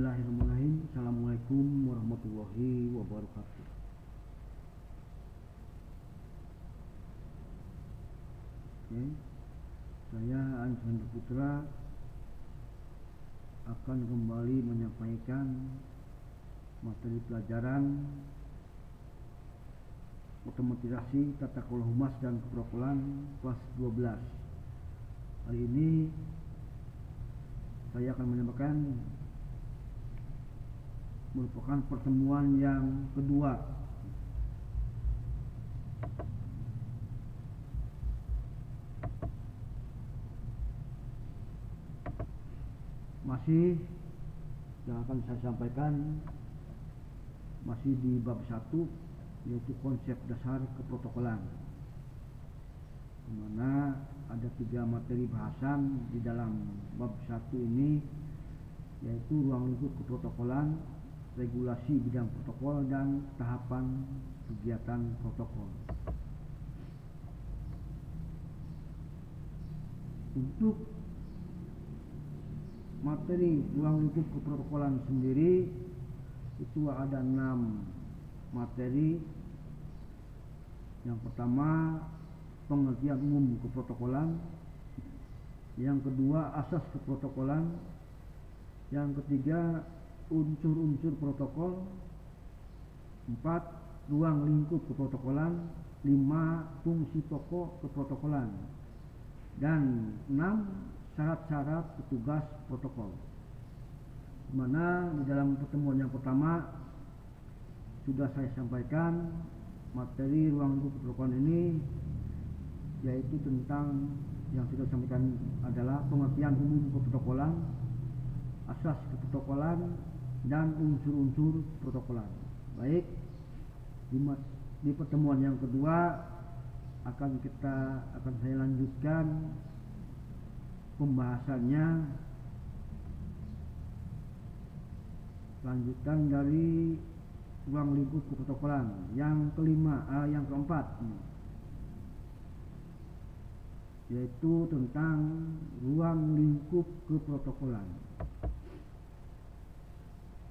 Bismillahirrahmanirrahim. Assalamualaikum warahmatullahi wabarakatuh. Oke. Saya Anies Hendro Putra akan kembali menyampaikan materi pelajaran otomatisasi tata kelola humas dan keprotokolan kelas 12. Hari ini saya akan menyampaikan merupakan pertemuan yang kedua. Masih yang akan saya sampaikan masih di bab 1, yaitu konsep dasar keprotokolan, di mana ada 3 materi bahasan di dalam bab 1 ini, yaitu ruang lingkup keprotokolan, regulasi bidang protokol, dan tahapan kegiatan protokol. Untuk materi ruang lingkup keprotokolan sendiri itu ada 6 materi. Yang pertama, pengertian umum keprotokolan. Yang kedua, asas keprotokolan. Yang ketiga, unsur-unsur protokol. 4, ruang lingkup keprotokolan. 5, fungsi pokok keprotokolan. Dan 6, syarat-syarat petugas protokol. Di mana di dalam pertemuan yang pertama sudah saya sampaikan materi ruang lingkup keprotokolan ini, yaitu tentang yang sudah saya sampaikan adalah pengertian umum keprotokolan, asas keprotokolan, dan unsur-unsur protokolan. Baik, di pertemuan yang kedua akan saya lanjutkan pembahasannya, lanjutan dari ruang lingkup keprotokolan yang keempat, yaitu tentang ruang lingkup keprotokolan,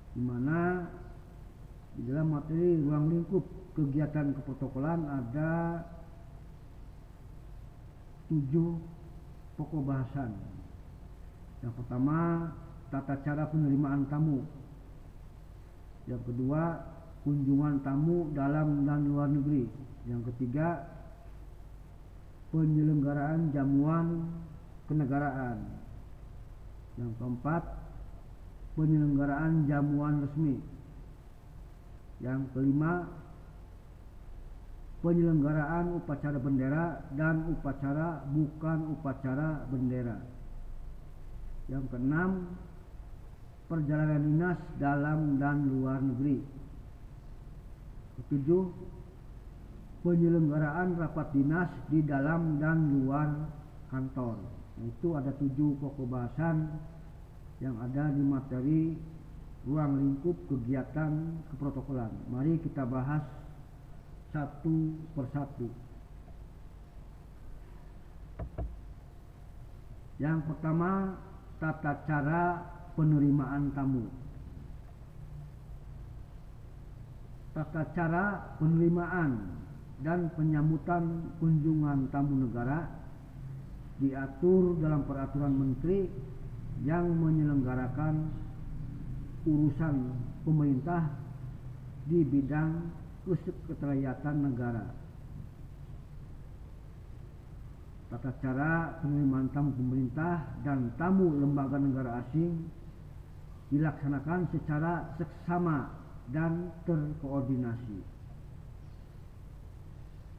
di mana di dalam materi ruang lingkup kegiatan keprotokolan ada 7 pokok bahasan. Yang pertama, tata cara penerimaan tamu. Yang kedua, kunjungan tamu dalam dan luar negeri. Yang ketiga, penyelenggaraan jamuan kenegaraan. Yang keempat, penyelenggaraan jamuan resmi. Yang kelima, penyelenggaraan upacara bendera dan upacara bukan upacara bendera. Yang keenam, perjalanan dinas dalam dan luar negeri. Ketujuh, penyelenggaraan rapat dinas di dalam dan luar kantor. Itu ada 7 pokok bahasan yang ada di materi ruang lingkup kegiatan keprotokolan. Mari kita bahas satu persatu. Yang pertama, tata cara penerimaan tamu. Tata cara penerimaan dan penyambutan kunjungan tamu negara diatur dalam peraturan menteri yang menyelenggarakan urusan pemerintah di bidang kesekretariatan negara. Tata cara penerimaan tamu pemerintah dan tamu lembaga negara asing dilaksanakan secara seksama dan terkoordinasi.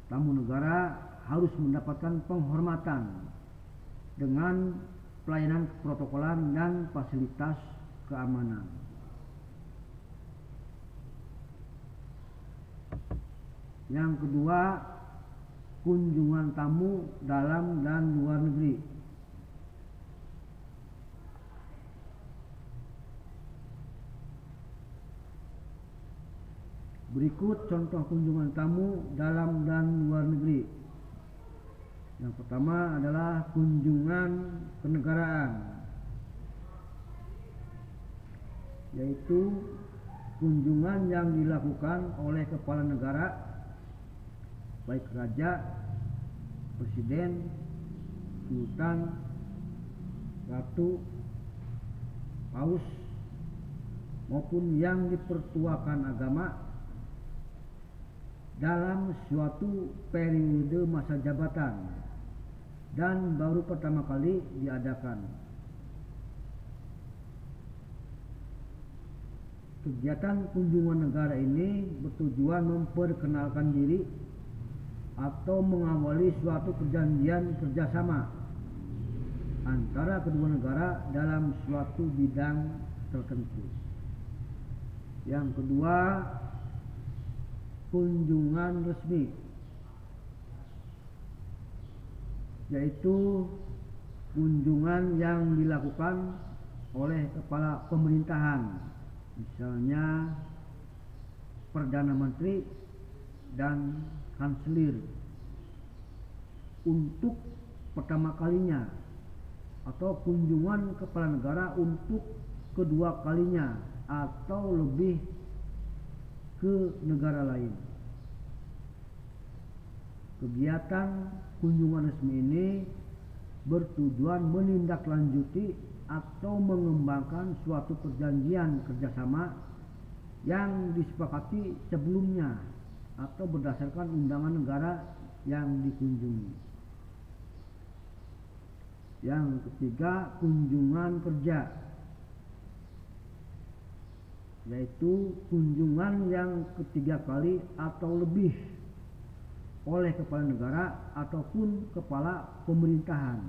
Tamu negara harus mendapatkan penghormatan dengan pelayanan protokolan dan fasilitas keamanan. Yang kedua, kunjungan tamu dalam dan luar negeri. Berikut contoh kunjungan tamu dalam dan luar negeri. Yang pertama adalah kunjungan kenegaraan. yaitu kunjungan yang dilakukan oleh kepala negara, baik raja, presiden, sultan, ratu, paus, maupun yang dipertuakan agama dalam suatu periode masa jabatan dan baru pertama kali diadakan. Kegiatan kunjungan negara ini bertujuan memperkenalkan diri atau mengawali suatu perjanjian kerjasama antara kedua negara dalam suatu bidang tertentu. Yang kedua, kunjungan resmi, yaitu kunjungan yang dilakukan oleh kepala pemerintahan, misalnya Perdana Menteri dan Kanselir, untuk pertama kalinya, atau kunjungan kepala negara untuk kedua kalinya atau lebih ke negara lain. Kegiatan kunjungan resmi ini bertujuan menindaklanjuti atau mengembangkan suatu perjanjian kerjasama yang disepakati sebelumnya atau berdasarkan undangan negara yang dikunjungi. Yang ketiga, kunjungan kerja, yaitu kunjungan yang ketiga kali atau lebih oleh kepala negara ataupun kepala pemerintahan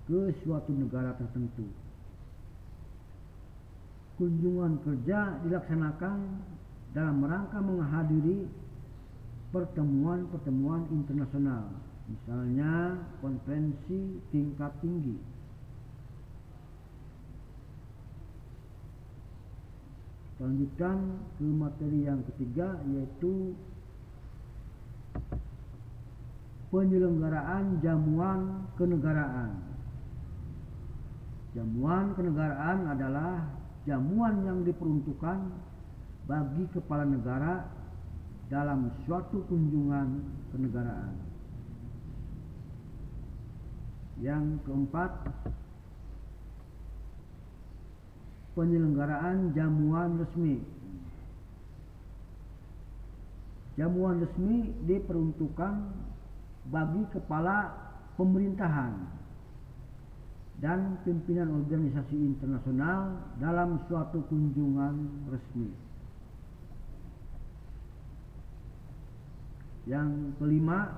ke suatu negara tertentu. Kunjungan kerja dilaksanakan dalam rangka menghadiri pertemuan-pertemuan internasional, misalnya konferensi tingkat tinggi. Lanjutkan ke materi yang ketiga, yaitu penyelenggaraan jamuan kenegaraan. Jamuan kenegaraan adalah jamuan yang diperuntukkan bagi kepala negara dalam suatu kunjungan kenegaraan. Yang keempat, penyelenggaraan jamuan resmi. Jamuan resmi diperuntukkan bagi kepala pemerintahan dan pimpinan organisasi internasional dalam suatu kunjungan resmi. Yang kelima,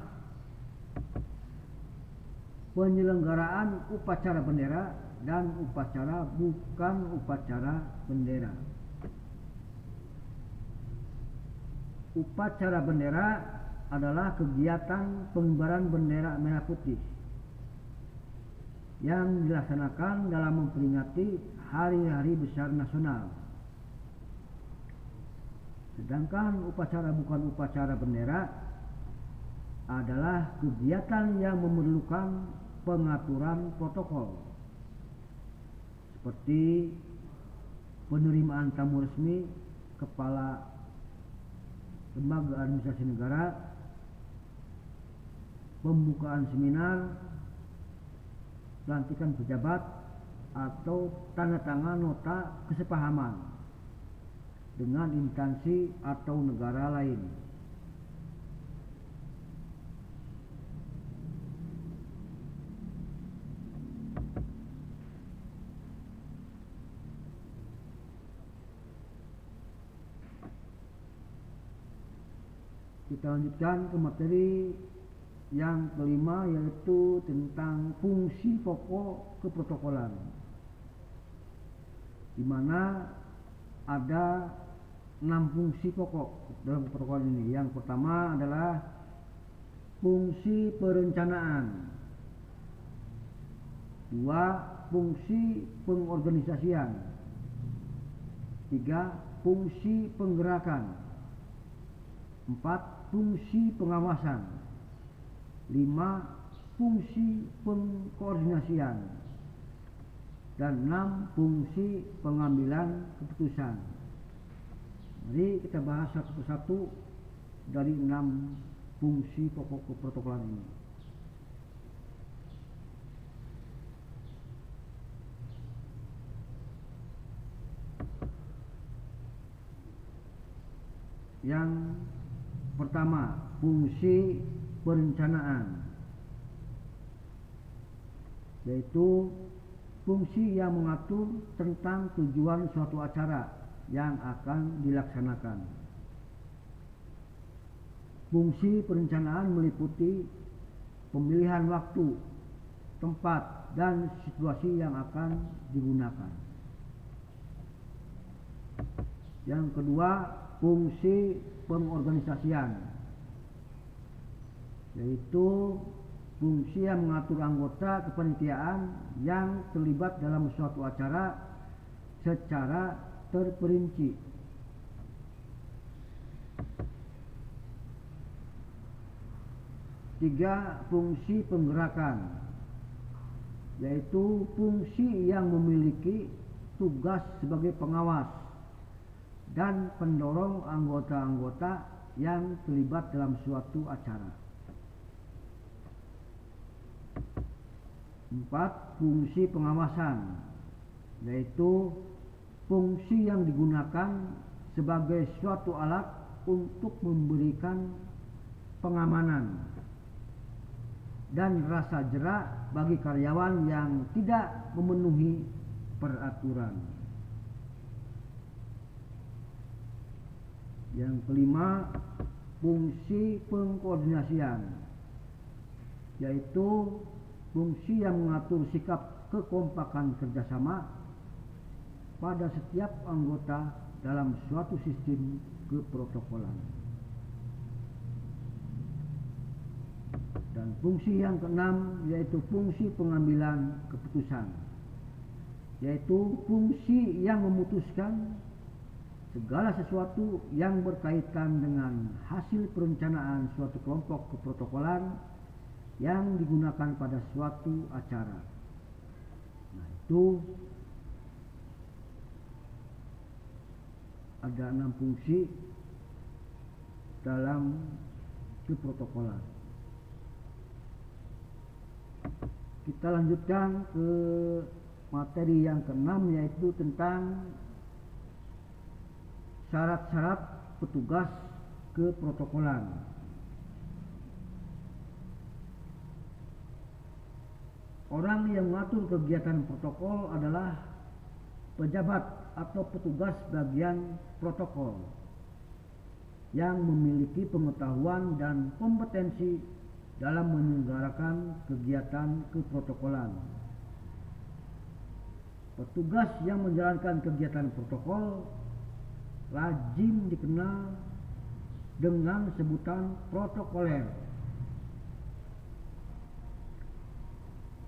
penyelenggaraan upacara bendera dan upacara bukan upacara bendera. Upacara bendera adalah kegiatan pengibaran bendera merah putih yang dilaksanakan dalam memperingati hari-hari besar nasional. Sedangkan upacara bukan upacara bendera adalah kegiatan yang memerlukan pengaturan protokol, seperti penerimaan tamu resmi, kepala lembaga administrasi negara, pembukaan seminar, pelantikan pejabat, atau tanda tangan nota kesepahaman dengan instansi atau negara lain. Kita lanjutkan ke materi yang kelima, yaitu tentang fungsi pokok keprotokolan, di mana ada 6 fungsi pokok dalam keprotokolan ini. Yang pertama adalah fungsi perencanaan, 2 fungsi pengorganisasian, 3 fungsi penggerakan, 4 fungsi pengawasan, 5 fungsi pengkoordinasian, Dan 6. Fungsi pengambilan keputusan. Mari kita bahas satu persatu dari 6 fungsi pokok keprotokolan ini. Yang pertama, fungsi perencanaan, yaitu fungsi yang mengatur tentang tujuan suatu acara yang akan dilaksanakan. Fungsi perencanaan meliputi pemilihan waktu, tempat, dan situasi yang akan digunakan. Yang kedua, fungsi pengorganisasian, yaitu fungsi yang mengatur anggota kepanitiaan yang terlibat dalam suatu acara secara terperinci. Tiga, fungsi penggerakan, yaitu fungsi yang memiliki tugas sebagai pengawas dan pendorong anggota-anggota yang terlibat dalam suatu acara. 4. Fungsi pengawasan, yaitu fungsi yang digunakan sebagai suatu alat untuk memberikan pengamanan dan rasa jerak bagi karyawan yang tidak memenuhi peraturan. Yang kelima, fungsi pengkoordinasian, yaitu fungsi yang mengatur sikap kekompakan kerjasama pada setiap anggota dalam suatu sistem keprotokolan. Dan fungsi yang keenam, yaitu fungsi pengambilan keputusan, yaitu fungsi yang memutuskan segala sesuatu yang berkaitan dengan hasil perencanaan suatu kelompok keprotokolan yang digunakan pada suatu acara. Nah, itu ada 6 fungsi dalam keprotokolan. Kita lanjutkan ke materi yang keenam, yaitu tentang syarat-syarat petugas keprotokolan. Orang yang mengatur kegiatan protokol adalah pejabat atau petugas bagian protokol yang memiliki pengetahuan dan kompetensi dalam menyelenggarakan kegiatan keprotokolan. Petugas yang menjalankan kegiatan protokol lazim dikenal dengan sebutan protokoler.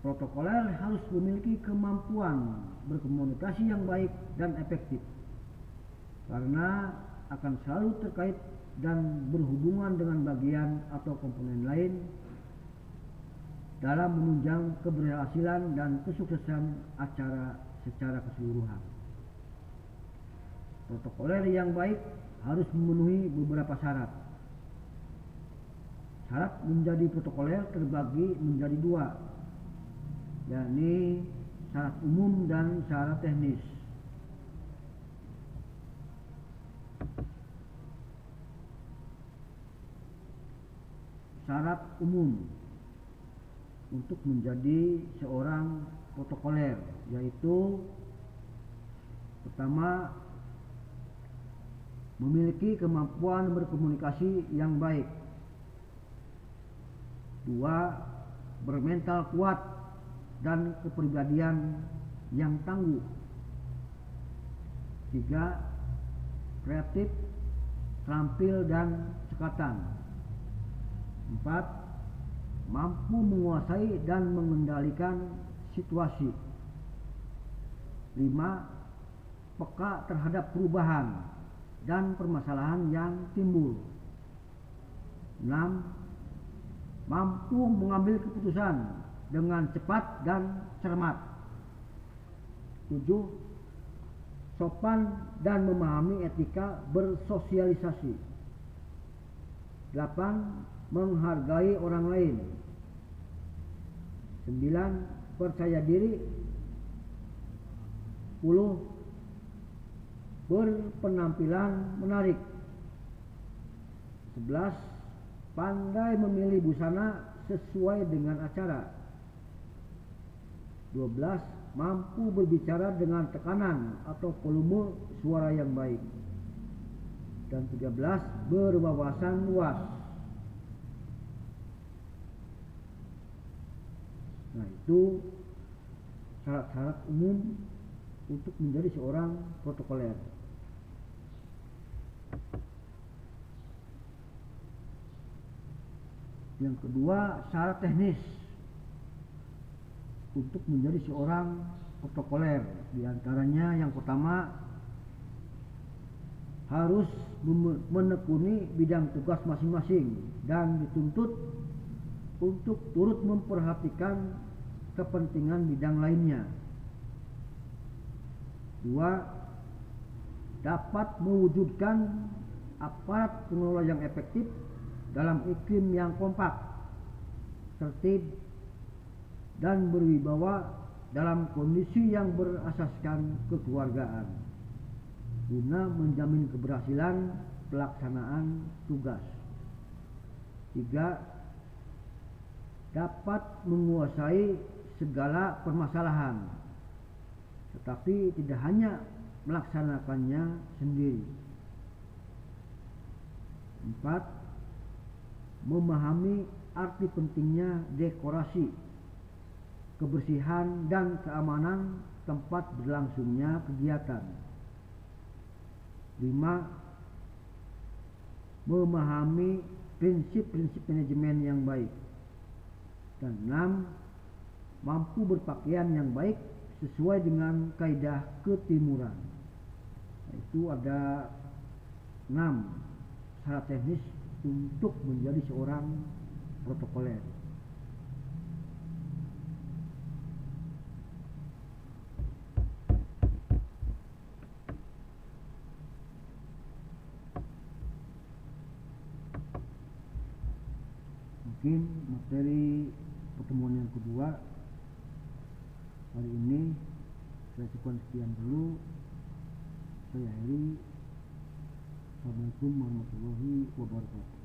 Protokoler harus memiliki kemampuan berkomunikasi yang baik dan efektif, karena akan selalu terkait dan berhubungan dengan bagian atau komponen lain dalam menunjang keberhasilan dan kesuksesan acara secara keseluruhan. Protokoler yang baik harus memenuhi beberapa syarat. Syarat menjadi protokoler terbagi menjadi 2, yakni syarat umum dan syarat teknis. Syarat umum untuk menjadi seorang protokoler, yaitu pertama, memiliki kemampuan berkomunikasi yang baik. 2. Bermental kuat dan kepribadian yang tangguh. 3. Kreatif, terampil dan cekatan. 4. Mampu menguasai dan mengendalikan situasi. 5. Peka terhadap perubahan dan permasalahan yang timbul. 6. Mampu mengambil keputusan dengan cepat dan cermat. 7. Sopan dan memahami etika bersosialisasi. 8. Menghargai orang lain. 9. Percaya diri. 10. Berpenampilan menarik. 11. Pandai memilih busana sesuai dengan acara. 12. Mampu berbicara dengan tekanan atau volume suara yang baik. Dan 13. Berwawasan luas. Nah, itu syarat-syarat umum untuk menjadi seorang protokoler. Yang kedua, syarat teknis untuk menjadi seorang protokoler. Di antaranya yang pertama, harus menekuni bidang tugas masing-masing dan dituntut untuk turut memperhatikan kepentingan bidang lainnya. 2. Dapat mewujudkan aparat pengelola yang efektif dalam iklim yang kompak, tertib, dan berwibawa dalam kondisi yang berasaskan kekeluargaan, guna menjamin keberhasilan pelaksanaan tugas. 3. Dapat menguasai segala permasalahan, tetapi tidak hanya melaksanakannya sendiri. 4. Memahami arti pentingnya dekorasi, kebersihan, dan keamanan tempat berlangsungnya kegiatan. 5. Memahami prinsip-prinsip manajemen yang baik. Dan 6. Mampu berpakaian yang baik sesuai dengan kaidah ketimuran. Itu ada 6 syarat teknis untuk menjadi seorang protokoler. Mungkin materi pertemuan yang kedua hari ini saya cukupkan sekian dulu. Saya akhiri. Assalamualaikum warahmatullahi wabarakatuh.